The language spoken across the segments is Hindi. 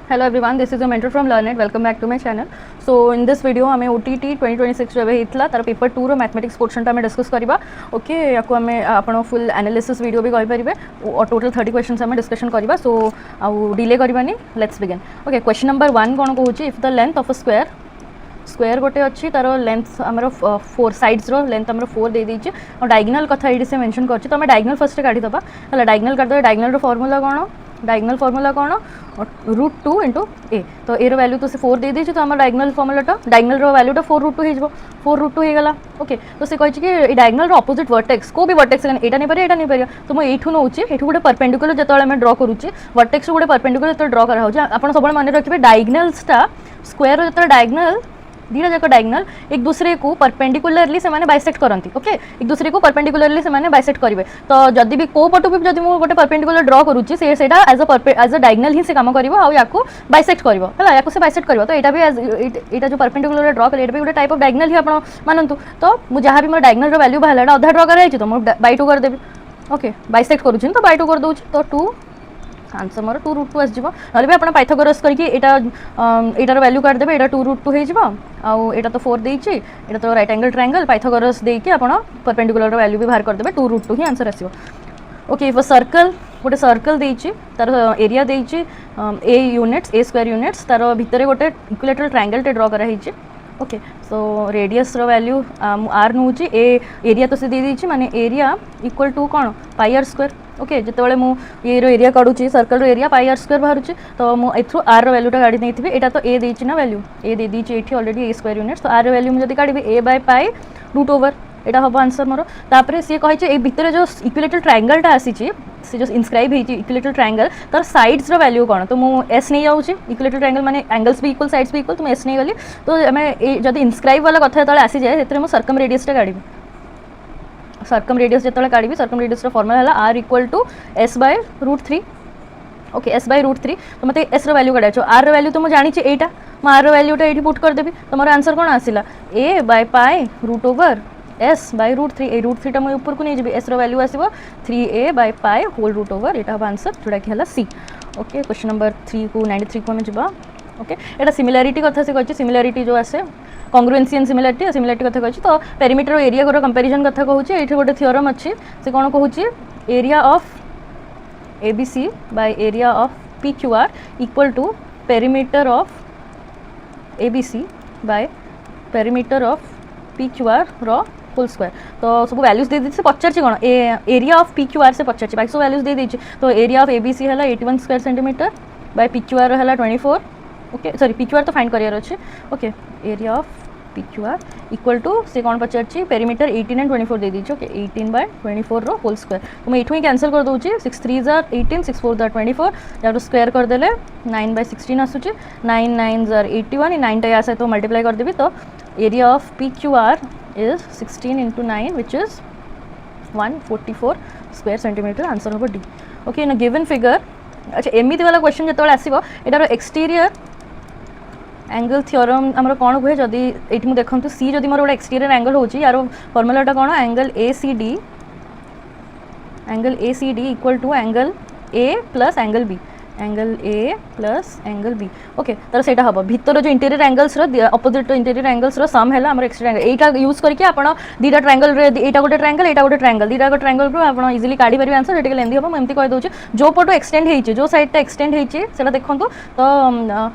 Hello everyone, this is your mentor from LearnIt. Welcome back to my channel. So in this video हमें OTT 2026 जो होता तार पेपर 2 रो मैथमेटिक्स पोर्शन आम डिस्कस करवा. ओके या आप फुल एनालिसिस वीडियो भी कहींपर और टोटल 30 क्वेश्चन आम डिस्कशन करवा. सो आउ डिले करवानी, let's begin. Okay question number 1 कौन कहूँ, if the length of a square गोटे अच्छी तार लेंथ आमर 4 साइड्स रो लेंथ आमर 4 दे दीजिए और डायगोनल कथा ये से मेंशन कर, तो आम डायगोनल फर्स्ट काढ़ीदबा. डायगोनल काढ़ी, डायगोनल फॉर्मूला कौन, डायगोनल फॉर्मूला कौन √2 इंटू ए. तो ए वैल्यू तो से 4 दे दीजिए, तो आम डायगोनल फॉर्मूलाटा डायगोनल वैल्यूटा 4√2 हो, 4√2 होगा. ओके तो से कही कि डायगोनल अपोजिट वर्टेक्स को भी वर्टेक्स एटा नहीं पारे एटा नहीं पारे, तो मुझे ये नौचे ये गोटे परपेंडिकुलर जो आम ड्र करुचे वर्टेक्स गोटे परपेंडिकुलर जो ड्र कराऊँ. आप सब मन रखिए डायगोनल्सटा स्क्वायर जो डायगोनल दीटा जाक डायगोनल एक दूसरे को परपेंडिकुलरली से माने बाइसेक्ट करती. ओके एक दूसरे को परपेंडिकुलरली से माने बाइसेक्ट करेंगे. तो जदि भी को पटू भी जब मुझे गोटे परपेंडिकुलर ड्र करुच्ची से एज अ डायगोनल ही से काम करिवो आ याको बाइसेक्ट करिवो है, याको से बाइसेक्ट करिवो. तो एटा भी एटा जो परपेंडिकुलर ड्र कले एटा भी गोटे टाइप ऑफ डायगोनल ही आपण मानतु. तो मु जहाँ भी मोर डायगोनल रो वैल्यू बाहला अधा ड्र कराई तो मु बाय 2 कर देबी. ओके बाइसेक्ट करूछि तो बाय 2 कर दउछि. तो 2 आंसर मोर 2√2 आसଯିव. नले भी आप पाइथागोरस करके एटार वैल्यू काट देबे, एटा 2√2 हो जिवो. आउ एटा तो 4 देइछि, एटा तो राइट एंगल ट्रायंगल पाइथागोरस देके आपण परपेंडिकुलर वैल्यू भी बाहर कर देबे, 2√2 ही आंसर आसीबो. ओके इफ अ सर्कल गोटे सर्कल देइछि तार एरिया देइछि a units, a square units, तार भितर गोटे इक्विलेटरल ट्रायंगल टे ड्रा करा हिछि. ओके सो रेडियस रो वैल्यू आर नौची, ए एरिया तो से दे दीजिए माने एरिया इक्वल टू कौन पाई आर स्क्वायर. ओके जितेबाला मु ये एरिया काढ़ुची सर्कल रो एरिया पाई आर स्क्वायर बाहर, तो मुझे एथ्रू आर रोल्यूटा काढ़ी नहीं थी. एटा तो ए देइछि ना वैल्यू, ए दे दीजिए ये ऑलरेडी a स्क्वायर यूनिट्स. तो आर वैल्यू मुझे काढ़ी a बाय पाई √ओवर एटा हम आंसर मोर. तापर सी कही भितर जो इक्विलेटरल ट्रायंगलटा आसी से जो इनस्क्राइब है इक्विलेटरल ट्रायंगल तार साइड्स रो वैल्यू कौन, तो मुझे एस नहीं जाऊँगी. इक्विलेटरल ट्रायंगल माने एंगल्स भी इक्वल साइड्स भी इक्वल, तो मैं एस नहीं गली. तो आम जब इनस्क्राइब वाला कथा जो आसी जाए से सर्कम रेडियसटा काढ़ी, सर्कम रेडियस जो काढ़ी सर्कम रेडियस फॉर्मूला है R equal to S by √3. Okay S by √3. तो मतलब एस रो वैल्यू काढ़, आर रो वैल्यू तो मुझे जानी एटा, मुझे आर रो वैल्यूटा ये पुट करदेवी. तो मोर आंसर कौन आसला a बाय पाई √ओवर एस बाय √3. ए √3 मुझे ऊपर को नहीं जी, एस रो वैल्यू आसो 3a by pi whole √over, यहाँ हम आंसर जोटा कि है सी. ओके क्वेश्चन नंबर 3 को 93 को आम जा. ओके एटा सिमिलारिटी कथा से कही, सिमिलारिटी जो आसे कॉन्ग्रुएंसी एंड सिमिलारिटी, सिमिलारिटी कथा कही. तो पेरीमीटर एरिया को कंपैरिजन कथा कहूँ. ये गोटे थ्योरम अच्छी से कौन कहूँ, area of ABC by area of PQR equal to perimeter of ABC by perimeter of PQR रो होल स्क्वायर. तो सब वैल्यूज दे दीजिए, पचार कौन एरिया ऑफ PQR से पचार बाकी सब वैल्यूज दे दीजिए. तो एरिया ऑफ ABC है 81 स्क्वायर सेंटीमीटर बाय PQR है 24. ओके सॉरी PQR तो फाइंड करार अच्छे. Okay area of PQR equal to से कौन पचार पेरीमीटर 18 एंड 24 दे दीजिए. ओके 18 बाय 24 रो होल स्क्वायर. तो मैं ये कैंसल कर दूँ, 6 3 18 6 4 24 जब स्क्वायर करदे 9 बाय 16 आसूँ, 9 9 81 9टा या सहित मल्टीप्लाई करदेवी. तो area of PQR is 16 into 9 which is 144 square centimetre. Answer हम D. Okay in given figure. अच्छा एमती वाला क्वेश्चन जो आसो यार एक्सटीरियर एंगल थ्योरम आमर कौन कहे, जदि ये मुझे देखूँ सी जदि मोर गोटे एक्सटीरियर एंगल हो यार फॉर्मूलाटा कौन angle ACD equal to angle A plus angle B, angle A plus angle B. Okay तर से हम भितर जो interior angles opposite interior angles sum है आम एक्सटीरियर एंगल. यहाँ यूज करके आप दीटा ट्रायंगल एटा गोटे ट्रायंगल एटा गोटे ट्रायंगल दीटा ट्रायंगल को आप इजिली काढ़ी पारे आंसर. ये लेंदी हम एमती कह दूँ जो पटो एक्सटेंड होती जो साइडटा एक्सटेंड होती देखूँ. तो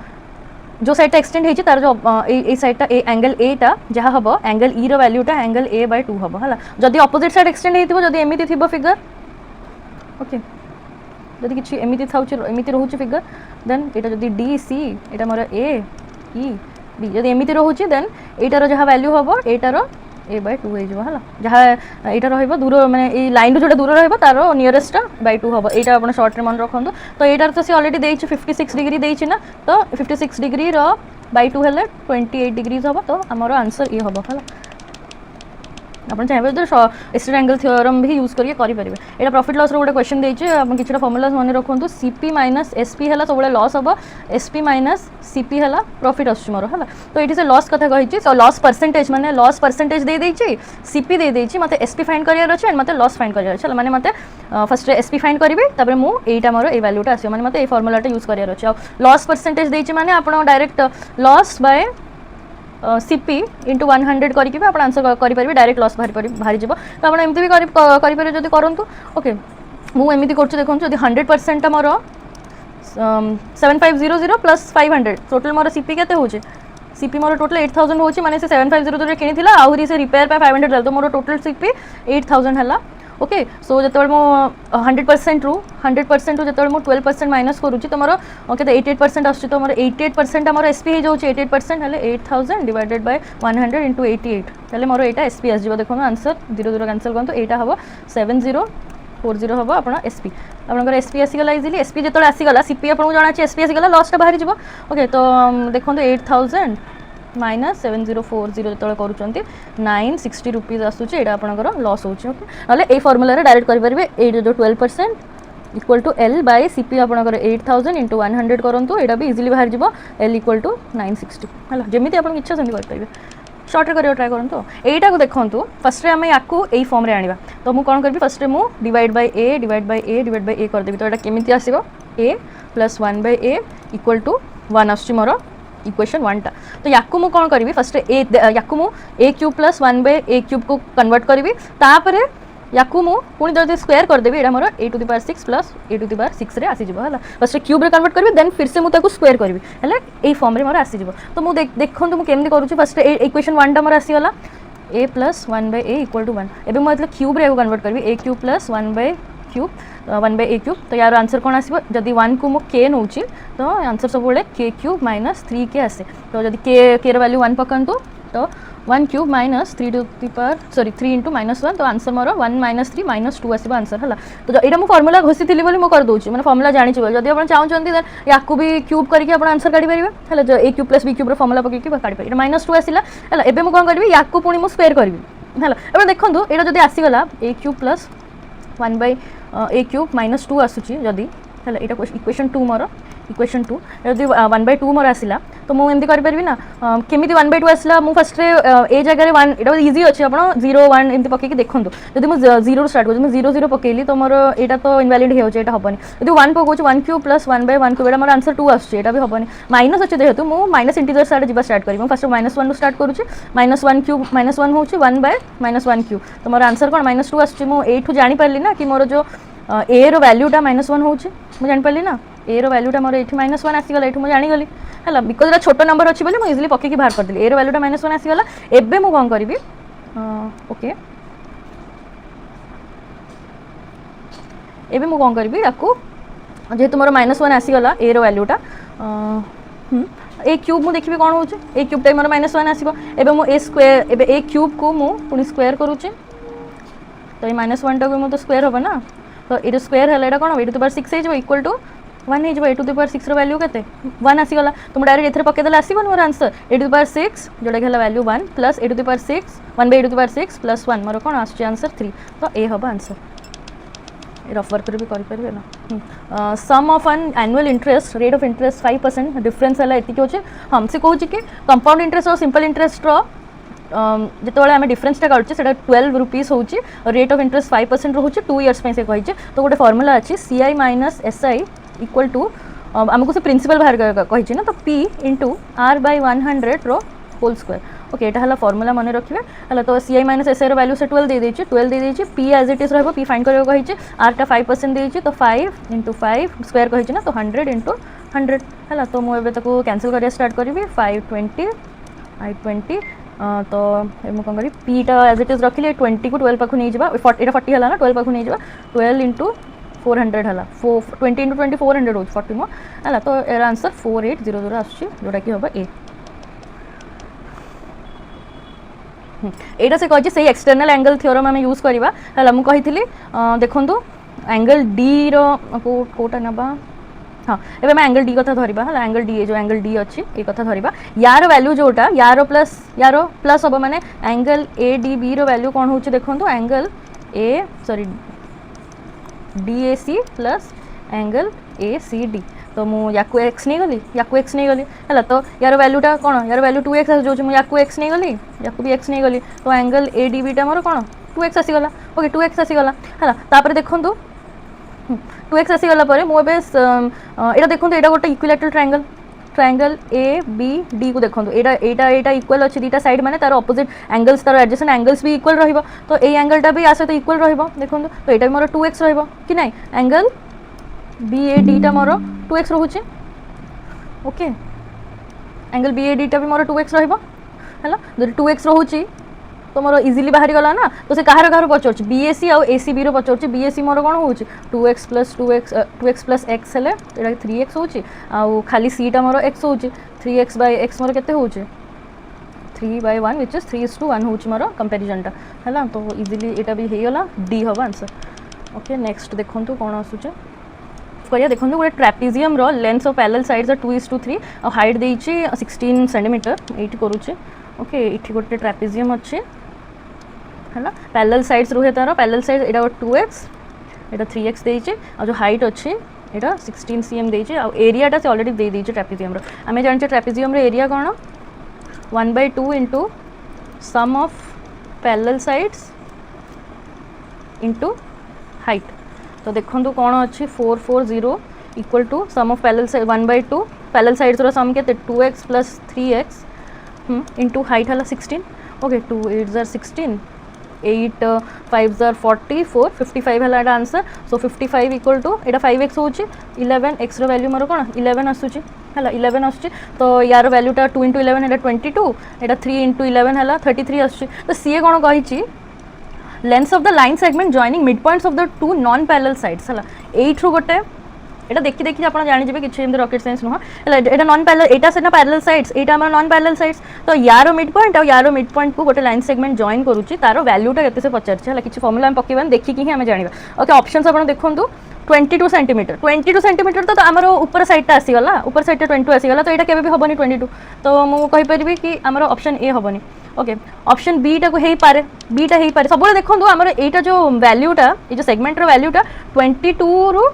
जो साइडटा एक्सटेंड होती तार जो ए साइडटा एंगल एटा जहाँ हम एंगल ई रो वैल्यूटा एंगल A बाय 2 हम है. जदि अपोजिट साइड एक्सटेंड होती जदि एमती थी फिगर, ओके जदि किसी एमती था एमती रोचे फिगर देन यहाँ जदि DC यहाँ मोर A E B जदि एमती रोचे देन एटार जहाँ वैल्यू हम एटार A बाय 2 है जहाँ यहाँ रूर मैंने लाइन रू जो दूर तार नियरेस्टा बाय 2 हम. यहाँ आप सर्ट्रे मन रखुँ. तो यहाँ तो सी अलरेडी दे 56 डिग्री देना, तो 56 डिग्री बाय 2 है 28 डिग्री हम. तो आमर आंसर ये हम है. आप चाहिए तो एक्सट्रा एंगल थ्योरम भी यूज करके करेंगे। यहाँ प्रॉफिट लॉस गोटे क्वेश्चन देती किसी फर्मुला मन रखु सीपी माइनस एसपी है सब लॉस हम एसपी माइनस सीपी है प्रॉफिट आसमोर है। तो ये से लॉस कथा कही लॉस परसेंटेज माने लॉस परसेंटेज दे देछि सीपी दे देछि मते एसपी फाइंड करियर अछि मते लॉस फाइंड करियर अछि माने मते फर्स्ट एसपी फाइंड करिवे तापर मु एटा मोर ए वैल्यूटा आसी माने मते ए फॉर्मूलाटा यूज करियर अछि। लॉस परसेंटेज देछि माने आपण direct loss by CP into 100 करके आप आंसर करेंगे डायरेक्ट लॉस बाहरी जीव। तो आप एमती भी करेंगे जब करूँ ओके मुझे कर देखो जब 100% मोर 7500 प्लस 500 टोटल मोर सीपी के सीपी मोर टोटल 8000 होची माने से 7500 किनी आहरी से रिपेयर पे 500 देल तो मोर टोटल सीपी 8000 है। ओके सो जो मो 100% रू 100% रू जो 12% माइनस करूँ तो मोर के 88% आस तो मोर 88% आम एसपी हो जाए 88% है 8000 डिवाइडेड बाय 100 इंटू 88 तेल मोर यहाँ एसपी आस देखो आंसर 0 कैंसल करूँ यहाँ हम 7040 हम आप एसपी आपंकर एसपी आसीगला इजिली एसपी जो आसीगला सीपी आपको जना एसपी आसीगला लॉस बाहरी जीव। ओके तो देखो 8000 माइनस 7040 जो करुँच 960 रुपीज आसूँ यहाँ आपंकर लॉस होके ना ये फर्मुला डायरेक्ट करेंगे ये जो 12% equal to L by CP आपंकर 8000 इंटू 100 करूँ यहाँ भी इजिली बाहर जीव एल इक्वल टू 960 है जमी आप इच्छा सेमती करेंगे शॉर्ट कर ट्राए करूँ। यहीटा को देखूँ फर्स्ट आम या फॉर्म रे आनिबा तो मुझे कौन करी फर्स्ट मु divide by A divide by A divide by A करदेवी तो यहाँ केमी आसो A plus 1 by A equal to 1 आस मोर इक्वेशन 1 टा। तो या कौन करी फर्स्ट ए या A cube plus 1 by A cube को कन्वर्ट करी तापर या पुणी जब स्क्वायर करदेवी यहाँ मोर A to the power 6 plus A to the power 6 रे आसीजिव है फर्स्ट क्यूब रे कन्वर्ट करी देन फिर से मुझे स्क्वायर करी है ये फॉर्म रे मोर आसीजिव। तो मुझे देखो मुझे केमती करूँ फर्स्ट इक्वेशन 1 टा मोर आसीगला A plus 1 by A equal to 1 एवं मुझे क्यूब रे कन्वर्ट करी A cube plus 1 by cube 1 by A cube तो यार आंसर कौन आसो जदि 1 को मु के नौ तो आंसर सब के क्यूब माइनस 3 के आसे तो जब के वैल्यू 1 पकातु तो 1 cube minus 3 to the power sorry 3 into minus 1 तो आंसर मोर 1 माइनस 3 माइनस 2 आसो आंसर है। तो यहाँ मुझे फर्मुला घोषी थी मुझे करदे मैंने फर्मुला जानी जब आप चाहते या भी क्यूब करके आप आंसर काढ़ी पारे है जो A cube plus B cube formula पकड़ काढ़ी पारे माइनस 2 आसला है एवं मुझे कौन करी या पुणी मुझे स्क्वायर करी है एवं देखो यहाँ जब आसीगला ए cube plus 1 by A cube minus 2 आसूँ जदि है यहाँ इक्वेशन 2 मोर इक्वेशन 2 जब 1 बाय 2 मोर आसला तो मुझे करें ना केमी 1 बाय 2 आसला मुझे फर्स्ट ए जगह 1 यहाँ इजी अच्छे आप 0 1 एमती पकईकि देखूँ जब मुझे 0 स्टार्ट कर 0 0 पकेली तो मोर यहाँ तो इनवैलिड हो हेनी जब 1 पकाऊँ 1 क्यूब प्लस 1 बाय 1 क्यूब मोर आंसर 2 आसूँ भी हेनी माइनस अच्छे जेहतु मुझे माइनस इंटीजर साइड जा स्टार्ट करी फर्स्ट -1 स्टार्ट करुँच -1 क्यूब -1 हूँ 1 बाय -1 क्यूब तो मोर आंसर कौन -2 आसूँ ये जानीपारी ना कि मोर जो ए रो वैल्यूटा -1 हो जानीपारी ना ए रो वैल्यूटा मोर ये -1 आसीगला ये मुझे जानीगली है बिकज छोट नंबर अच्छी बोली मुझे इजिली पकईकि बाहर करदेली ए रो वैल्यूटा -1 आसीगला एबे मु कौन करी ओके एबे मु कौन करी या जेहेतु मोर -1 आसीगला ए रो वैल्यूटा ए क्यूब मुझे देखी कौन हो ए क्यूब टाइम मोर -1 आसो एबे मु ए स्क्वायर एबे ए क्यूब को मु पुणी स्क्वायर करुँचे तो ये -1 टाक तो स्क्वायर हम ना तो ये स्क्वायर है कौन ए टू द पावर 6 हो इक्वल टू 1 हो A to the power 6 value के 1 आसीगला तो मुझे डायरेक्ट ये पकईदे आसो मोर answer A to the power 6 जोटा कि value 1 plus A to the power 6 1 by A to the power 6 plus 1 मोर कौन आस आंसर 3 तो ए हम आंसर रफ वर्क भी करेंगे ना sum of an annual interest rate of interest 5% difference है ये होचे हम से कहूँ कि कंपाउंड इंटरेस्ट और सिंपल इंटरेस्ट जो आम डिफरेंसटा काटुचे 12 रुपीज हो रेट ऑफ इंटरेस्ट 5% रोचे 2 इयर्स से कही तो गोटे फॉर्मूला अच्छी CI minus SI equal to आमको से प्रिंसिपल बाहर कही ना तो P इंटू R बाय 100 रो होल स्क्वायर ओके यहाँ है फॉर्मूला मन रखिए है तो CI माइनस SI वैल्यू से 12 दे देती P एज इट इज रही P फाइंड करा कही R टा 5% देती तो 5 इंटू 5 स्क्वायर कही ना तो 100 इंटू 100 है तो मुझे कैंसल करिया स्टार्ट करी 520 520 तो मुझे कौन करी पीटा एज इट इज रखिले 20 को 12 पाखु नहीं जावा 40 है ना 12 पाखु नहीं जावा 12 इंटू 400 है 20 इंटू 20 400 हो 40 मो है तो यार आंसर 4800 आसूँ जोटा कि हम ए यहाँ से कही से एक्सटर्नल एंगल थ्योरम आम यूज करवा है मुझे देखूँ एंगल डी रोटा ना हाँ एबे मैं एंगल डी कथा धरिबा हला एंगल डी जो एंगल डी अच्छी ये कथा धरिबा यार वैल्यू जोटा यार प्लस हम माने एंगल ए डी बी रो वैल्यू कौन होची देखंतु angle A sorry D A C plus angle A C D तो मु याकु एक्स नहीं गली याकु एक्स नहीं गली हला तो यार वैल्यूटा कौन यार वैल्यू 2x जो मु याकु एक्स नहीं गली याकु भी एक्स नहीं गली तो एंगल ए डी बी टा मोर कौन 2x आसीगला ओके 2x आसीगला हला तापर देखंतु 2x आसीगला परे मु एबे एटा देखंतु एटा गोटे equilateral triangle A B D को देखंतु एटा इक्वल अछि दीटा साइड माने तार ऑपोजिट एंगल्स तार एडजेसेंट एंगल्स भी इक्वल रहिबो तो ए एंगलटा भी आसे तो इक्वल रहिबो देखंतु तो एटा मोर 2x रहिबो कि नै एंगल बी ए डी टा मोर 2x रहुछि okay angle B A D टा भी मोर 2x रहिबो हला जदि 2x रहुछि तो मोर इजिली बाहरी गला ना तो से कहार पचार बीएससी आउ एसीबी रो पचार बीएससी मोर कौन हो 2x प्लस एक्स हेले एटा 3x होची आउ खाली सी टा मोर x होची 3x बाय x मोर केते होची 3/1 व्हिच इज 3:1 होची मोर कंपैरिजन टा हला तो इजिली एटा भी हे गला डी हबा आंसर ओके नेक्स्ट देखंतु कोन आसुचे करिया देखंतु गोटे ट्रैपेजियम रो लेंथ ऑफ पैरेलल साइड्स 2:3 और हाइट देइची 16 सेंटीमीटर एट करूचे ओके इठी गोटे ट्रैपेजियम अच्छे है ना पैरेलल साइड्स रुहे तार पैरेलल साइड एटा 2x एटा 3x देइचे और जो हाइट अच्छे एटा 16 cm देइचे और एरियाटा से ऑलरेडी दे देइचे ट्रैपेजियम रो आमे जानचे ट्रैपेजियम रो एरिया कोन 1/2 into sum of parallel sides into height तो देखंतु कोन अछि 440 equal to sum of parallel side 1/2 parallel sides रो सम केते 2x plus 3x into height हला 16 ओके 2 8 जार 16 8 5 जार 44 55 हला एटा answer so 55 equal to Etah 5x होची 11 x रो वैल्यू मोर कोन 11 आसुची हला 11 आसुची तो यार वैल्यूटा 2 * 11 एटा 22 एटा 3 * 11 हला 33 आसुची तो सीए कोन कहिची length of the line segment joining mid points of the two non parallel sides हला 8 रो गोटे एटा देखि देखि आपण जानि जेबे किछि एम रॉकेट साइंस नुहा एटा नॉन पैरेलल एटा सेना पैरेलल साइड्स एटा हमर नॉन पैरेलल साइड्स तो यारो मिड पॉइंट और यारो मिड पॉइंट को गोटे लाइन सेगमेंट जॉइन करूची तारो वैल्यूटा केते से पचारछि हला किछि फार्मूला हम पकेबन देखि कि हम जानिबा ओके ऑप्शंस आपण देखंतु 22 सेंटीमीटर तो हमर ऊपर साइडटा आसी गला ऊपर साइडटा 22 आसी गला तो एटा केबे भी होबनी 22 तो मु कहि परिबी कि हमर ऑप्शन ए होबनी ओके ऑप्शन बी टा को हेई पारे सब देखंतु हमर एटा जो वैल्यूटा ए जो सेगमेंट रो वैल्यूटा 22 रु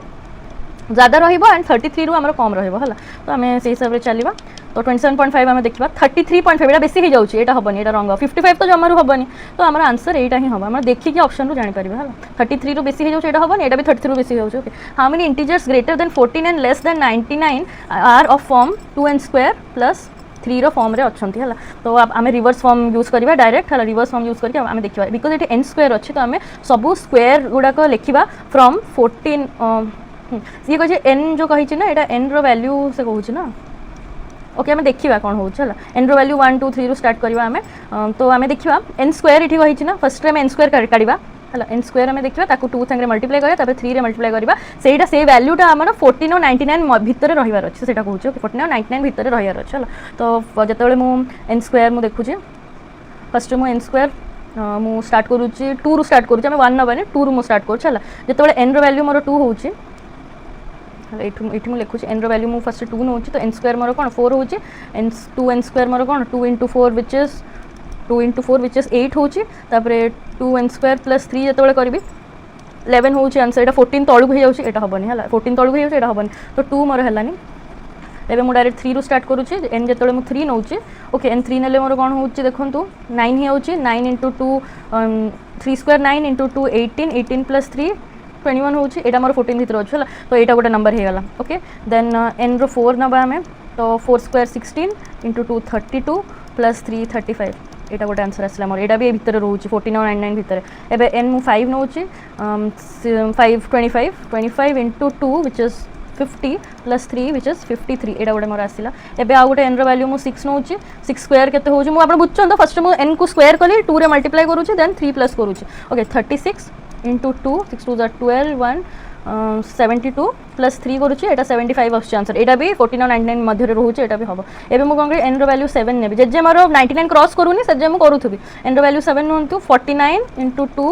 ज़्यादा रहिबो एंड 33 रु हमर कम रहिबो हला तो हमें से हिसाब रे चलीबा तो 27.5 हमें देखिबा 33.5 एटा बेसी हे जाउची एटा हबनी एटा रंग 55 तो जमारु हबनी तो हमर आंसर एटा ही हबा हम देखि कि ऑप्शन रु जानि परिबा हला 33 रु बेसी हे जाउची एटा हबनी एटा भी 33 रु बेसी हे जाउची okay how many integers greater than 14 and less than 99 are of form 2n² plus 3 रो फॉर्म रे अछंती हला तो आमे रिवर्स फॉर्म यूज करबा डायरेक्ट हला रिवर्स फॉर्म यूज करके आमे देखिबा बिकॉज़ एटी n² अछि तो आमे सब स्क्वायर गुडा को लिखिबा फ्रॉम 14 ये कहे एन जो कही ना एटा एन रो वैल्यू से कहूँ ना ओके आम देखा कौन हो एन रो वैल्यू 1 2 3 रु स्टार्ट करवा आमे तो आम देखा एन स्क्वायर ये कही ना फर्स्ट टाइम एन स्क्वायर काढ़ा है एन स्क्वायर आम देखा ताकू 2 संगे मल्टीप्लाई करा 3 रे मल्टीप्लाई करवा सेटा से वैल्यूटा आमर 14 और 99 भितर रहिबार अछि सेटा कहूँ 14 और 99 भितर रहिबार अछि तो जतबेले मु एन स्क्वायर मु देखुची फर्स्ट मु एन स्क्वायर मु स्टार्ट करूची 2 रु स्टार्ट करूची आम 1 नबानी 2 रु मु स्टार्ट करूची हला जतबेले एन रो वैल्यू मोर 2 होउची ये लिखुची एन रो वैल्यू मु फर्स्ट 2 नौची तो एन स्क्वायर मोर कौन 4 होची एन 2 एन स्क्वायर मोर कौन 2 * 4 विच इज 8 होची तापरे 2 एन स्क्वायर प्लस 3 जतबेले करबी 11 होची आंसर एटा 14 तळु हे जाउची एटा हबनी हला 14 तळु हे जाउची एटा हबनी तो 2 मोर हलानी एबे मु डायरेक्ट 3 रु स्टार्ट करूची एन जतबेले मु 3 नौची ओके एन 3 नेले मोर कौन होची देखंतु 9 हे होची 9 * 2 3 स्क्वायर 9 * 2 18 18 प्लस 3 21 होची एटा मोर 14 भितर अछि हला तो एटा गोटे नंबर हे गला ओके देन एन रो 4 नबा हमें तो 4 स्क्वायर 16 * 2 32 प्लस 3 35 एटा गोटे आंसर आसला मोर एटा भी भितर रहउची 14 और 99 भितर एबे एन मु 5 नउची 5 25 * 2 which is 50 plus 3 which is 53 एटा गोटे मोर आसिला एबे आ गोटे एन रो वैल्यू मु 6 नउची 6 स्क्वायर केते होची मु आपण बुझछन तो फर्स्ट मु एन को स्क्वायर कली 2 रे मल्टीप्लाई करूची देन 3 प्लस करूची ओके 36 * 2 6 2 * 12 1 72 प्लस 3 करूची एटा 75 आछी आंसर एटा भी 14 और 99 मध्य रे रहउची एटा भी हबो एबे मु कोन एन रो वैल्यू 7 नेबी जे मोर 99 क्रॉस करूनी से जे मु करूथबी एन रो वैल्यू 7 नंतु 49 * 2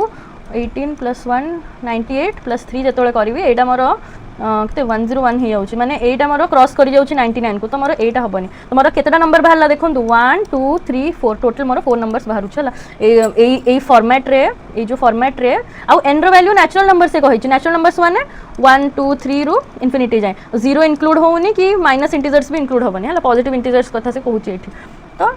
18 प्लस 1 98 प्लस 3 जतोले करबी एटा मोर के 101 हो जाऊँ माने एटा मोर क्रॉस कर जाऊँ 99 को तो मोर एटा हेनी तो मोर केतेटा नंबर बाहर देखो 1 2 3 4 टोटल मोर 4 नंबर्स बाहर है फॉर्मेट रे जो फॉर्मेट रे आउ एन रो वैल्यू नेचुरल नंबर से कही नेचुरल नंबर्स माने 1 2 3 रु इनफिनिटी जाए 0 इंक्लूड होनी कि माइनस इंटीजर्स भी इंक्लूड होनी है पॉजिटिव इंटीजर्स कथा से कहूँ ये तो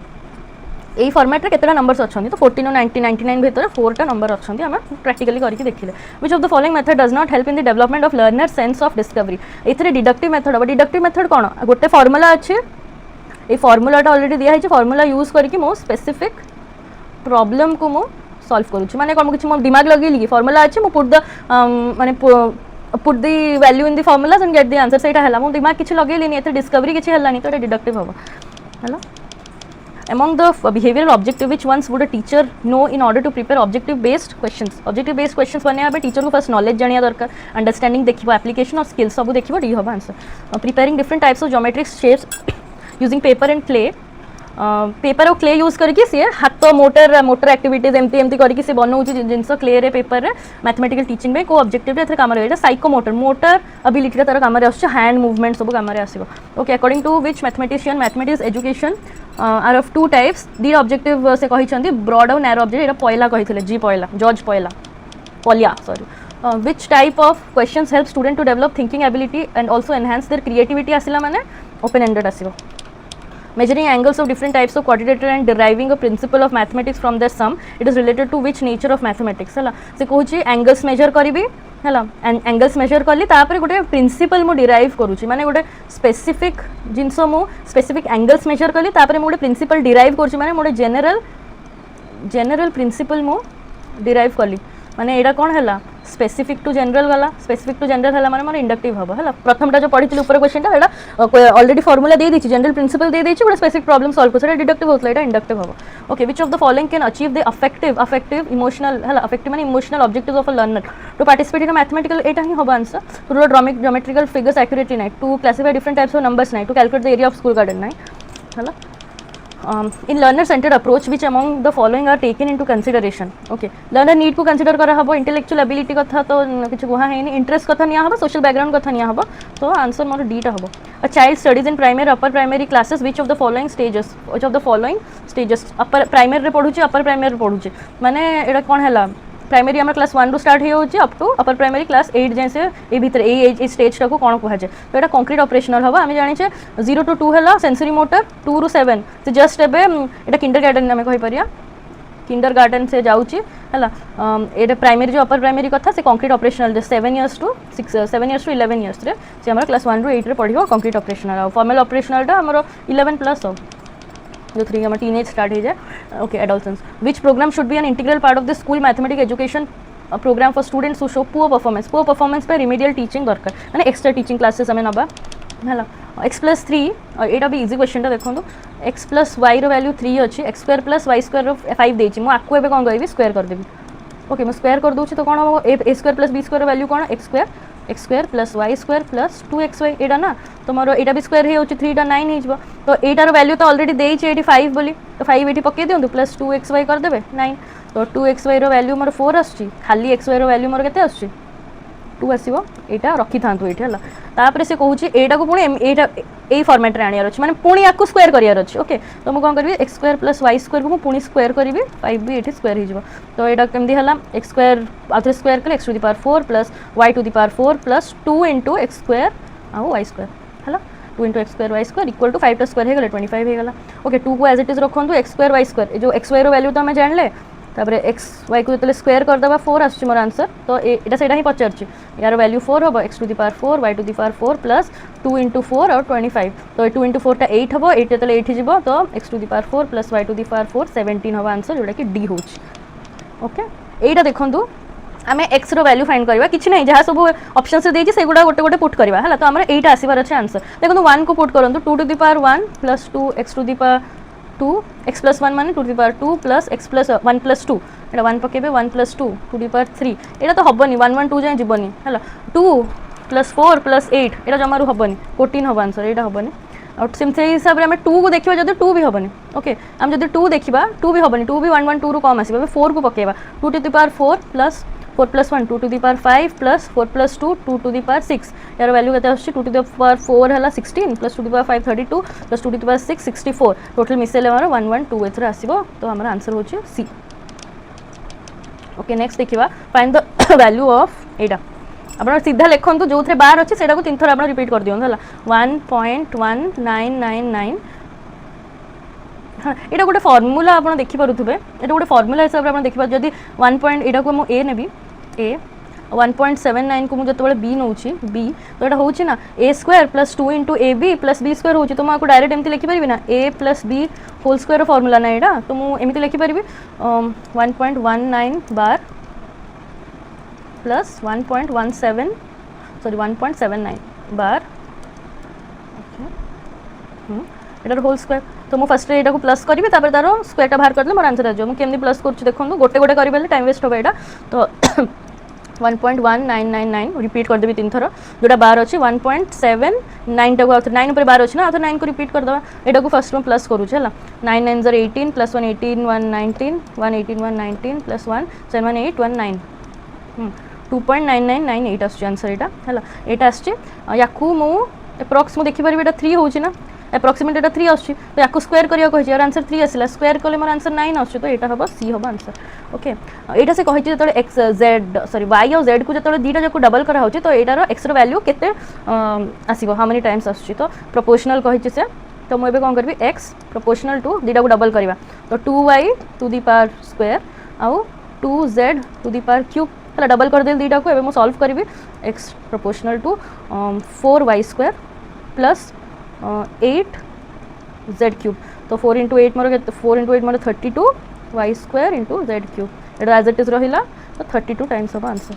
यही फॉर्मेट रे केतेटा नंबर्स अच्छा तो 14 और 90 99 भीतर 4टा नंबर अच्छा आम प्रैक्टिकली करके देखिले which of the following method does not help in the development of learner sense of discovery ये डिडक्टिव मेथड हम डिडक्टिव मेथड कौन गोटे फॉर्मूला अच्छे ये फॉर्मूलाटा ऑलरेडी दिया है फॉर्मूला यूज करके मो स्पेसिफिक प्रॉब्लम को मो सॉल्व करूँ माने कौन किसी मो दिमाग लगेली कि फॉर्मूला अच्छे मो पुट द माने put the value in the formulas and get the answer सेटा हला मो दिमाग किसी लगेली एते डिस्कवरी किसी हलानी तो डिडक्टिव हम हला among the behavioral objective which ones would a teacher know in order to prepare objective based questions बने टीचर को फर्स्ट नॉलेज जानिया दरकार अंडरस्टैंडिंग देखिबो एप्लीकेशन और स्किल्स सब देखिबो डी हम answer preparing different types of geometric shapes using paper and clay paper और क्ले यूज करके सी हाथ मोटर एक्टिविटीज एमती एमती करके सी बनाऊँ जिनस क्ले रे पेपर रे मैथमेटिकल टीचिंग में को ऑब्जेक्टिव एथरे काम रे साइकोमोटर मोटर एबिलिटी तार काम रे आछे हैंड मूवमेंट सब काम रे आसीबो okay according to which mathematician mathematics education are of two types the objective से कही ब्रॉड और नैरो ऑब्जेक्ट एटा पहला कही जी पहला George Polya sorry which type of questions help student to develop thinking ability and also enhance their creativity आसिला माने ओपन एंडेड आसीबो measuring angles of different types of quadrilateral and deriving a principle of mathematics from their sum it is related to which nature of mathematics हला से कहूची एंगल्स मेजर करिवि हला एंगल्स मेजर करली तापर गोटे प्रिंसिपल मु डिराइव करूची माने गोटे स्पेसिफिक जिंस मु स्पेसिफिक एंगल्स मेजर करली तापर मु गोटे प्रिंसिपल डिराइव करूची माने मोटे जनरल प्रिंसिपल मु डिराइव करली माने एडा कोन हला स्पेसिफिक टू जनरल वाला स्पेसिफिक टू जनरल हला माने मोर इंडक्टिव हबो हला प्रथमटा जो पढिथिलि ऊपर क्वेश्चनटा एडा ऑलरेडी फार्मूला दे देछि जनरल प्रिंसिपल दे देछि गोटे स्पेसिफिक प्रॉब्लम सॉल्व करछे एडा डिडक्टिव होतला एडा इंडक्टिव हबो okay which of the following can achieve the affective emotional हला अफेक्टिव माने emotional objectives of a learner to participate in mathematical एटा ही हबो answer to draw geometrical figures accurately नाही to classify different types of numbers नाही to calculate the area of school garden नाही हला in learner centered approach which among the following are taken into consideration okay learner need को consider करा हबो intellectual ability कथा तो किछ गुहा हेनी interest कथा निया हबो social background कथा निया हबो तो आंसर मोर डी टा हबो a child studies in primary upper primary classes which of the following stages upper primary रे पढुची upper primary रे पढुची माने एडा कोन हला प्राइमरी आम क्लास 1 रु स्टार्ट हो up to upper primary class 8 जैसे ए भीतर ए स्टेज टाक कौन कहुए तो यहाँ कंक्रीट ऑपरेशनल हम आम जाने 0 to 2 है सेंसरी मोटर 2 ru 7 से जस्ट एवं किंडर गार्डन आम कहीपर किंडर गार्डन से जाऊँगी है प्राइमरी जो अपर प्राइमरी कथा से concrete operational 7 years to 11 years रे से आम क्लास 1 ru 8 रे पढ़ो कंक्रीट ऑपरेशनल फॉर्मल ऑपरेशनल आमर 11+ जो 3 हमारा टीनेज स्टार्ट हो जाए okay adolescence which programme should be an integral part of the school mathematics education programme for students who show poor performance पे रिमीडियल टीचिंग दरकार माने एक्स्ट्रा टीचिंग क्लासेस हमें नबा है x+3 एटा भी इजी क्वेश्चन देखो x+y रो वैल्यू 3 अच्छी x² + y² 5 देछि मु आकु एबे कोन करबी स्क्वायर कर देबी ओके मैं स्क्वायर कर दूची तो कौन हम a² + b² वैल्यू कौन x² + y² + 2xy एटा ना तो मोर एटा भी स्क्वायर हो 3 टा 9 हो तो एटार वैल्यू तो ऑलरेडी देछि 85 बोली तो 5 एटी पके दियंतु प्लस 2xy कर देबे 9 तो 2xy रो वैल्यू मोर 4 आछि खाली xy रो वैल्यू मोर केते आछि 2 आसीबो एटा रखी थांतु एठी हला तापर से कहूची एटा को पुणी एटा ए फॉर्मेट रे आनियार अछि माने पुणी याकु स्क्वायर करियार अछि ओके तो मु कोन करबी x² + y² को पुणी स्क्वायर करबी 5 भी एठी स्क्वायर हो जिवो तो एटा केमदी हला x² आथरे स्क्वायर कले x⁴ + y⁴ + 2 * x² आ y² हला 2 * x² y² = 5 टा स्क्वायर हे गले 25 हे गला ओके 2 को as it is रखंतु x² y² जो xy रो वैल्यू तो हम जानले तापर xy को जतले स्क्वायर कर दबा 4 आछि मोर आंसर तो एटा सेटा ही पचरछि यार वैल्यू 4 होबो x⁴ y⁴ प्लस 2 * 4 और 25 तो 2 * 4 टा 8 होबो 8 जतले 8 जिवो तो x⁴ प्लस y⁴ 17 होबो आंसर जोटा कि डी होछि ओके एटा देखंतु आम एक्स रो वैल्यू फाइंड करवा किछि नै जहाँ सब ऑप्शन से देछि सेगुडा गोटे गोटे पुट करवा हला तो हमर 8 आसीबार अछि आंसर देखो 1 को पुट करंतु 2⁴ प्लस 2 x⁴ 2 x + 1 माने 2⁴ प्लस x + 1 + 2 एटा 1 पकेबे 1 + 2 2⁴ एटा तो हबनी 1 1 2 जाय जीवनी हला 2 + 4 + 8 एटा जमारू हबनी 14 हबो आंसर एटा हबनी और सिम्पल हिसाब रे हम 2 को देखिबा जदि 2 भी हबनी ओके हम जदि 2 देखिबा 2 भी हबनी 2 भी 1 1 2 रु कम आसीबा 4 को पकेबा 2⁴ plus 4 + 1 2 to the power 5 plus 4 + 2 2 to the power 6 यार वैल्यू केते आछी 2 to the power 4 हला 16 plus 2 to the power 5 32 plus 2 to the power 6 64 total मिसेले हमर 112 एथरा आसीबो तो हमर आंसर होची सी। ओके नेक्स्ट देखिबा फाइंड द वैल्यू ऑफ एटा आपण सीधा लिखंतु जो थे बाहर अछि सेटा को तीन थर आपण रिपीट कर दियौ हला 1.1999 हाँ एटा गोटे फॉर्मूला आप देखि पारुथबे एटा गोटे फॉर्मूला हिसाब रे आपण देखिबा जदी 1 पॉइंट एटा को मु ए नेबी ए 1.79 को मु जतबेले बी नउची बी तो एटा होची ना a square plus 2 * ab plus b square होची तो मु आको डायरेक्ट एमती लिखि परबी ना a plus b whole square formula ना एटा तो मु एमती लिखि परबी 1.19 बार प्लस 1.17 सॉरी 1.79 बार एटार होल स्क्वायर तो मु फर्स्ट एटा को प्लस करिवि तापर तारो स्क्वायर टा बाहर करले मोर आंसर आ जो मु केमनी प्लस करछु देखंतु गोटे गोटे करि बेले टाइम वेस्ट होबा एटा तो 1.1999 रिपीट कर देबी तीन थरो जोटा बार अछि 1.79 टा को 9 ऊपर बार अछि ना तो 9 को रिपीट कर दबा एटा को फर्स्ट में प्लस करू छला 9 9 * 18 प्लस 1 18 1 19 1 18 1 19 प्लस 1 7 1 8 1 9 2.9998 आछि आंसर एटा हला एटा आछि याकू मु अप्रॉक्स मु देखि परबी एटा 3 होछि ना अप्रॉक्सिमेट एटा 3 आछि तो याकू स्क्वायर करिया कहि यार आंसर 3 आसिला स्क्वायर करले मोर आंसर 9 आछि तो एटा हबो सी हबो आंसर। ओके एटा से कहि जतले x z सॉरी y और z को जतले दीटा जाको डबल करा होछि तो एटार x रो वैल्यू केते आसीबो हाउ मेनी टाइम्स आछि तो प्रोपोर्शनल कहि से तो मु एबे कोन करबी x प्रोपोर्शनल टू दीटा को डबल करबा तो 2y to the power square आउ 2z to the power cube हला डबल कर देल दीटा को एबे मु सॉल्व करबी x proportional to 4y square plus 8 z cube तो 4 * 8 मोर 4 * 8 मोर 32 y स्क्वायर * z क्यूब एटा एज इट इज रहिला तो 32 times of answer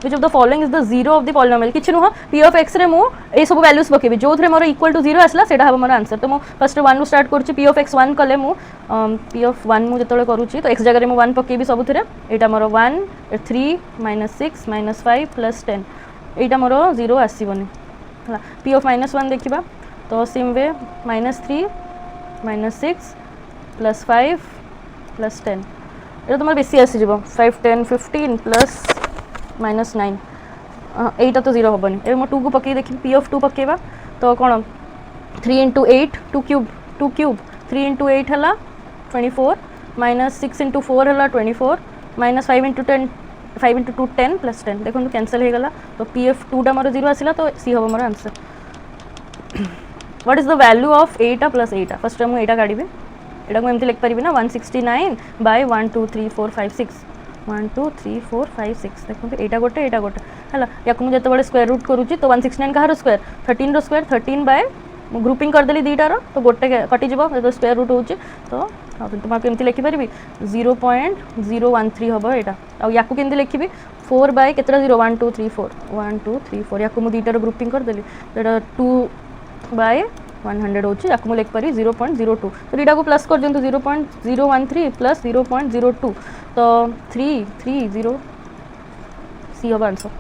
which of the following is the zero of the polynomial किछ नुह p ऑफ x रे मु ए सब वैल्यूज पकेबी जो थरे मोर इक्वल टू 0 आसला सेटा हबो मोर आंसर तो मु फर्स्ट 1 नु स्टार्ट करछि p ऑफ x 1 कले मु p ऑफ 1 मु जतले करूछि तो x जगह रे मु 1 पकेबी सब थरे एटा मोर 1 3 -6 -5 + 10 एटा मोर 0 आसीबनी हला p ऑफ -1 देखिबा तो सेम वे -3 -6 + 5 + 10 एटा तुम बेसी आसी जीवो 5 10 15 प्लस -9 एटा तो 0 हबनी ए मो 2 को पके देखि p ऑफ 2 पकेबा तो कोन 3 * 8 2 क्यूब 3 * 8 हला 24 -6 * 4 हला 24 -5 * 10 5 * 2 10 + 10 देखो तो कैंसिल हे गला तो p ऑफ 2 टा मोर 0 आसिला तो सी हबो मोर answer. What is the value of एटा प्लस एटा फर्स्ट टाइम एटा काढिबे एटा को एमती लिख परिबे ना 169 बाय 1 2 3 4 5 6 1 2 3 4 5 6 देखो तो एटा गोटे हला याकु मु जते बडे स्क्वायर रूट करूची तो 169 कहार स्क्वायर 13 रो स्क्वायर 13 बाय ग्रुपिंग कर देली दीटा रो तो गोटे कटि जिवो तो स्क्वायर रूट होची तो तुम केमती लिखि परिबी 0.013 हबो एटा आ याकु केमती लिखिबी 4 बाय केतरा 0 1 2 3 4 1 2 3 4 याकु मु दीटा रो ग्रुपिंग कर देली एटा 2 बाय 100 होची याकु मु लिख परी 0.02 तो दीटा को प्लस कर दियंतु 0.013 प्लस 0.02 तो 330 सी हबो आंसर।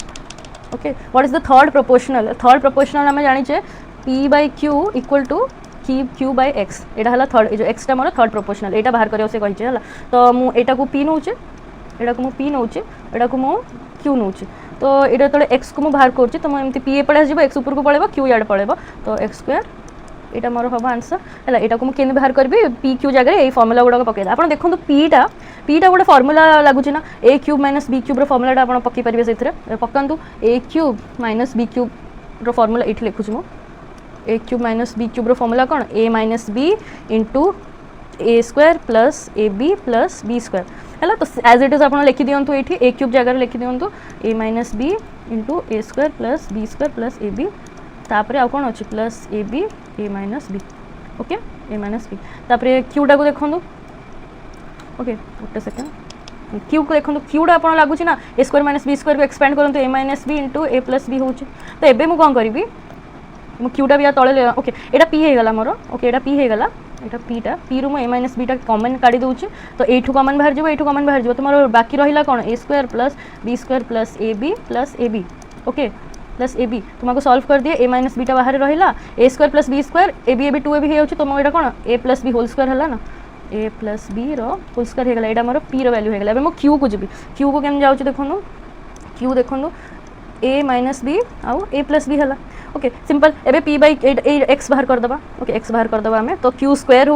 Okay what is the third proportional हम जानि छे p by q equal to q by x एटा हला थर्ड जो x टा मोर थर्ड प्रोपोर्शनल एटा बाहर करियो से कहि छे हला तो मु एटा को p नउचे एटा को मु p नउचे एटा को मु q नउचे तो एटा तळे x को मु बाहर करछि तो मु एमती p एपडे आजिबो x ऊपर को पळेबो q याड पळेबो तो x स्क्वायर एटा मोर हबो आंसर हला एटा को मु केने बाहर करबी p q जगह रे ए फार्मूला गुडा को पकेदा आपण देखंतु p टा गोटे फार्मूला लागुची ना a क्यूब - b क्यूब रो फार्मूला आपण पक्की परिबे सेथरे पकंतु a क्यूब - b क्यूब रो फार्मूला एठी लिखुछु मु a क्यूब - b क्यूब रो फार्मूला कोन a - b * a square plus ab plus b square हला तो एज इट इज आपण लिखि दियंतु एठी a क्यूब जगह रे लिखि दियंतु a - b * a square plus b square plus ab तापरे आ कोन अछि plus ab a - b okay a - b तापरे q टा को देखंतु ओके गोटे सेकंड क्यू को देखो क्यूटा आप लगुच ना ए स्क्वायर - बी स्क्वायर को एक्सपैंड करूँ a - b * a + b हो तो एबे मु कौन करी मु क्यूटा भी तले ओके एटा p हे गला मोर ओके एटा p हे गला एटा p टा p रु a - b टा कॉमन काढी दउची तो एठु कॉमन बाहर जिवो एठु कॉमन बाहर जिवो तो मोर बाकी रहिला कोन a square + b square + ab + ab okay plus ab तुमको सॉल्व कर दिए a - b टा बाहर रहिला a square + b square ab 2ab हे होची तो मो एटा कोन a + b होल स्क्वायर हला ना ए प्लस बी होल स्क्वायर होगा यहाँ मोर पी वैल्यू होगा एवं क्यू को जी क्यू को केम जाऊँ देखूँ क्यू देखूँ ए माइनस बी आउ ए प्लस बी है ओके सिंपल एबे पी बाई एक्स बाहर करदे ओके एक्स बाहर करदे आम तो क्यू स्क्वायर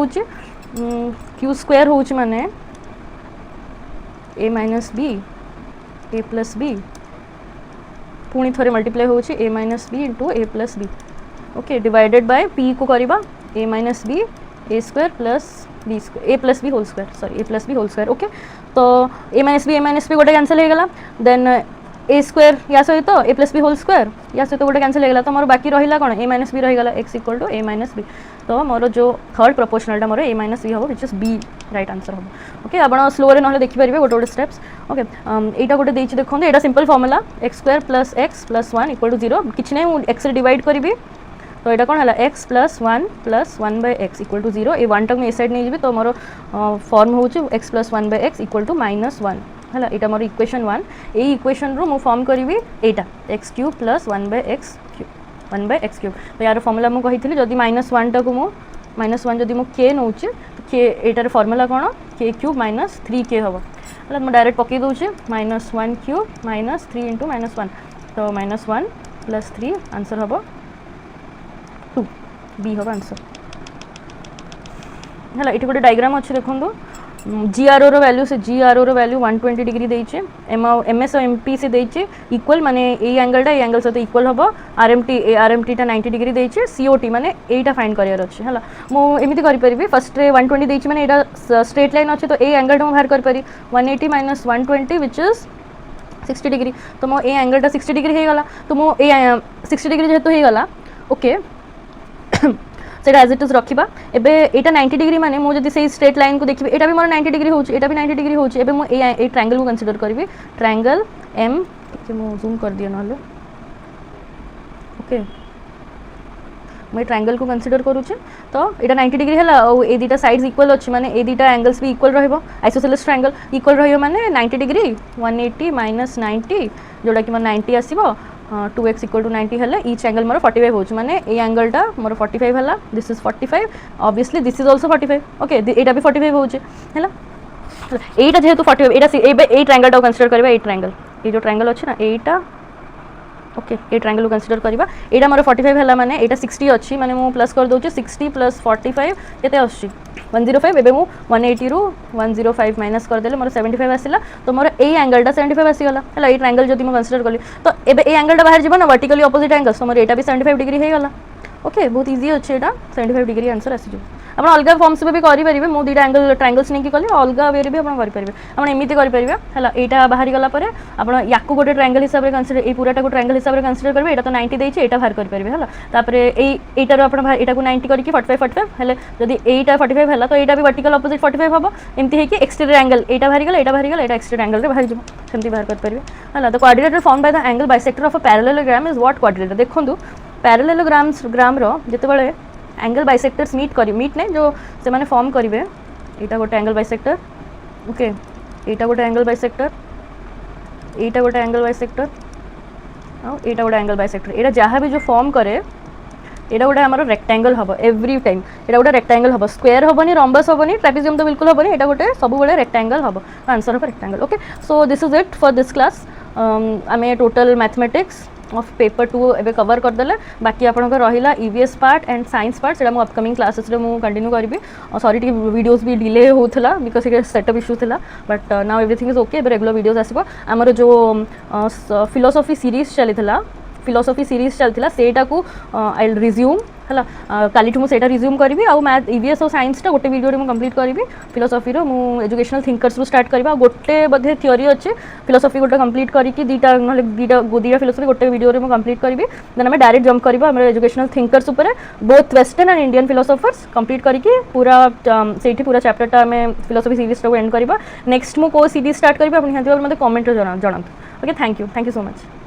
हूँ माने A minus B A plus B पुणी थे मल्टीप्लाई हो A minus B into A plus B okay divided by P को करवा A minus B A square plus B square A plus B whole square sorry A plus B whole square okay तो ए माइनस बी गोटे कैंसल होगा देन ए स्क्वायर या सहित तो A plus B whole square या सहित गोटे कैंसल होगा तो मोर बाकी रहा कौन ए माइनस बी रहीगला X equal to A minus B तो मोर जो थर्ड प्रोपोर्शनलटा मोर A minus B hmm which is B right answer hmm okay आप स्लोरे ना देखिपारे गोटे गोटे स्टेप्स ओके यहाँ गोटे देखो यहाँ simple formula X square plus 1 equal to 0 किसी ना एक्स डिवाइड करी तो यहाँ कौन है X plus 1 by X equal to 0 ये 1 टाक ए साइड नहीं तो मोर फॉर्म हो X plus 1 by X equal to -1 है यहाँ मोर इक्वेशन 1 ये इक्वेशन रू फॉर्म करी यहाँ X cube plus 1 by X cube तो यार फॉर्मूला मुझे कही जदि -1 टाक -1 जदि मु के नौ तो के एटार फॉर्मूला कौन के क्यूब माइनस 3k हम है मुझे डायरेक्ट पकई दूचे -1 क्यूब -3 इंटू -1 तो -1 प्लस 3 आंसर हम 2 बी हम आंसर है ये गोटे डायग्राम अच्छे देखो GRO रो वैल्यू से GRO रो वैल्यू 120 डिग्री देइचे MS और MP से देइचे इक्वल माने ए एंगलटा ए एंगल सहित इक्वल हम RMT टा 90 डिग्री देइचे COT माने एटा फाइंड करियर अछि हला मो एमिति करि परिबी फर्स्ट रे 120 देइचे माने एटा स्ट्रेट लाइन अछि तो ए एंगल मो बाहर कर परि 180 - 120 विच इज 60 डिग्री तो मो ए एंगलटा 60 डिग्री हे गला तो मो ए 60 डिग्री जेहेतु हे गला ओके से एज इट इज रखा एवं यहाँ 90 डिग्री माने मुझे से स्ट्रेट लाइन को देखिए यहाँ भी मोर 90 डिग्री हो 90 डिग्री हो ट्रायंगल को कंसीडर करी ट्रायंगल एम मु जूम कर दिए ना ओके मुझे ट्रायंगल को कंसीडर करुचे तो यहाँ 90 डिग्री है और ये दुटा साइड्स इक्वल अच्छे माने ये दुटा एंगल्स भी इक्वल रहिबो आइसोसेलेस ट्रायंगल इक्वल रहिबो माने 90 डिग्री 180 - 90 जोड़ा कि मोर 90 आसीबो 2x इक्वल टू 90 है ईच एंगल मोर 45 हो माने ए एंगलटा मोर 45 है this is 45 obviously this is also 45 okay एटा भी 45 हो है एटा जेहेतु 45 एटा ए ट्रायंगलटा कंसीडर करबा ए ट्रायंगल ये जो ट्रायंगल अच्छे ना एटा ओके ये ट्रायंगल को कंसीडर करबा एटा मोर 45 है माने एटा 60 अच्छी माने मु प्लस कर दोचे 60 + 45 केते आछि 105 एबे मु 180 रु 105 माइनस कर देले मोर 75 आसिला तो मोर ए एंगलटा 75 आसी गला हला ए ट्रायंगल जदि मु कंसीडर करली तो एबे ए एंगलटा बाहर जीवो ना वर्टिकली ऑपोजिट एंगल तो मोर एटा भी 75 डिग्री हे गला ओके बहुत इजी अच्छे एटा 75 डिग्री आंसर आसी जो आप अलग फॉर्म्स भी करेंगे मु दुटा एंगल ट्रायंगल्स नहीं कली अलग वे भी करेंगे आप एमती करेंगे है यहाँ बाहरी गला आप या गोटे ट्रायंगल हिसाब से कंसीडर ये पूराटा को ट्रायंगल हिसाब से कंसीडर करेंगे यहाँ तो 90 देती है बाहर करेंगे है तापर यहीटार आप यहाँ को 90 करके 45 है जब यहीटा 45 है तो यहाँ भी वर्टिकल ऑपोजिट 45 हम एमती है एक्सटीरियर एंगल यहाँ बाहरी गला यहाँ एक्सटीरियर एंगल बाहर जाए सेमती बाहर करेंगे है तो coordinator form by the angle bisector of a parallelogram is what coordinator देखो पैरेललोग्राम जितेबाला एंगल बाइसेक्टर्स मीट नहीं जो से माने फॉर्म करेंगे यहाँ गोटे एंगल बाइसेक्टर ओके यहाँ गोटे एंगल बाइसेक्टर यहाँ गोटे एंगल बाइसेक्टर और यहाँ गोटे एंगल बाइसेक्टर यहाँ जहाँ भी जो फॉर्म करे यहाँ गोटे आम रेक्टांगल हम एव्री टाइम यहाँ गोटे रेक्टांगल हम स्क्वायर हेनी रंबस हेनी ट्रापेजियम तो बिल्कुल हेनी यहाँ गोटे सब बड़े रेक्टांगल हम आंसर हम rectangle okay so this is it for this class आम टोटल मैथमेटिक्स ऑफ पेपर 2 एबे कवर करदेले बाकी आपन रहा EVS part and science part से अपकमिंग क्लासेस मु कंटिन्यू करी सॉरी टी वीडियोस भी डिले होता बिकॉज ये सेटअप इश्यू था but now everything is okay regular videos आसो आमर जो फिलोसफी सीरीज चलता सेटा को आई विल रिज्यूम है काली मुझे रिज्यूम करी आ मैथ EVS और साइंस गोटे वीडियो में कंप्लीट करी फिलोसफी रो मु एजुकेशनल थिंकर्स रू स्टार्ट करवा गोटे बोधे थ्योरी अच्छे फिलोसफी गोटे कंप्लीट करके दुटा ना फिलोसफी गोटे वीडियो में कंप्लीट करी देन आम डायरेक्ट जंप करवा एजुकेशनल थिंकर्स उपर both western and Indian philosophers complete करके पूरा से पूरा चैप्टरटा आम फिलोसफी सीरीज को एंड करवा नेक्स्ट मु को सीरीज स्टार्ट करी आप मतलब कमेंट जनातु okay thank you so much.